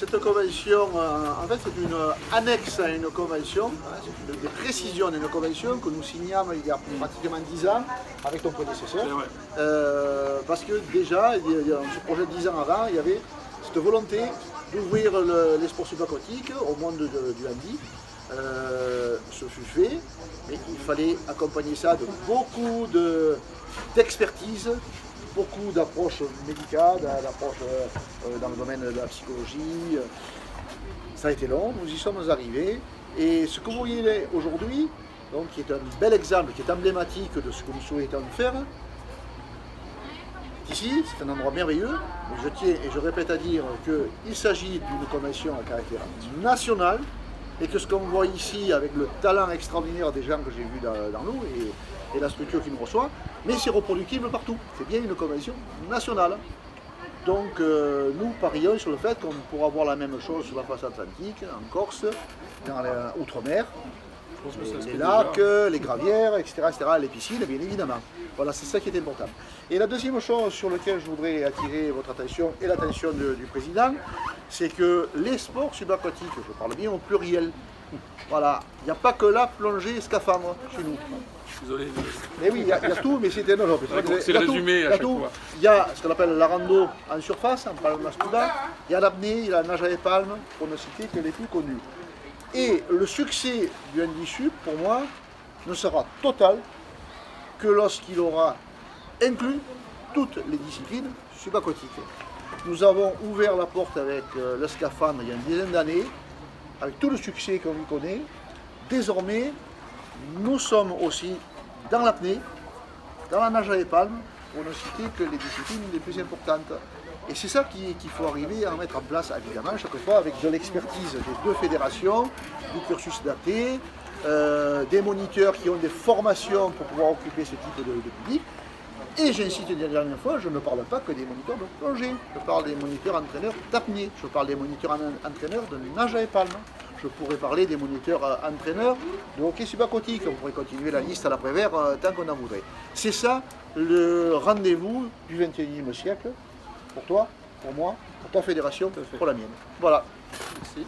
Cette convention, en fait, c'est une annexe à une convention, c'est des précisions d'une convention que nous signâmes il y a pratiquement 10 ans avec ton prédécesseur. Parce que déjà, on se projette 10 ans avant, il y avait cette volonté d'ouvrir les sports subaquatiques au monde du handi. Ce fut fait, mais il fallait accompagner ça de beaucoup d'expertise, beaucoup d'approches médicales, d'approches dans le domaine de la psychologie. Ça a été long, nous y sommes arrivés. Et ce que vous voyez aujourd'hui, qui est un bel exemple, qui est emblématique de ce que nous souhaitons faire, ici, c'est un endroit merveilleux, mais je tiens et je répète à dire qu'il s'agit d'une convention à caractère national, et que ce qu'on voit ici, avec le talent extraordinaire des gens que j'ai vus dans nous, et la structure qui nous reçoit, mais c'est reproductible partout. C'est bien une convention nationale. Donc nous parions sur le fait qu'on pourra voir la même chose sur la face atlantique, en Corse, dans l'outre-mer, les lacs, les gravières, etc., les piscines, bien évidemment. Voilà, c'est ça qui est important. Et la deuxième chose sur laquelle je voudrais attirer votre attention et l'attention du président, c'est que les sports subaquatiques, je parle bien au pluriel, voilà, il n'y a pas que la plongée et scaphandre chez nous. Désolé. Mais oui, il y a tout, mais c'était non. C'est le résumé à chaque fois. Il y a ce qu'on appelle la rando en surface, en palme scuba, il y a l'apnée, il y a la nage à palmes, pour ne citer que les plus connus. Et le succès du handi sup, pour moi, ne sera total que lorsqu'il aura inclus toutes les disciplines subaquatiques. Nous avons ouvert la porte avec le scaphandre il y a une dizaine d'années, avec tout le succès qu'on lui connaît. Désormais, nous sommes aussi dans l'apnée, dans la nage à palmes, pour ne citer que les disciplines les plus importantes. Et c'est ça qu'il faut arriver à mettre en place, évidemment, chaque fois avec de l'expertise des deux fédérations, du cursus daté, des moniteurs qui ont des formations pour pouvoir occuper ce type de public. Et j'incite une dernière fois, je ne parle pas que des moniteurs de plongée, je parle des moniteurs entraîneurs d'apnée, je parle des moniteurs entraîneurs de nage à palmes, je pourrais parler des moniteurs entraîneurs de hockey subaquatique, on pourrait continuer la liste à l'après-vert tant qu'on en voudrait. C'est ça le rendez-vous du XXIe siècle, pour toi, pour moi, pour ta fédération, pour la mienne. Voilà. Merci.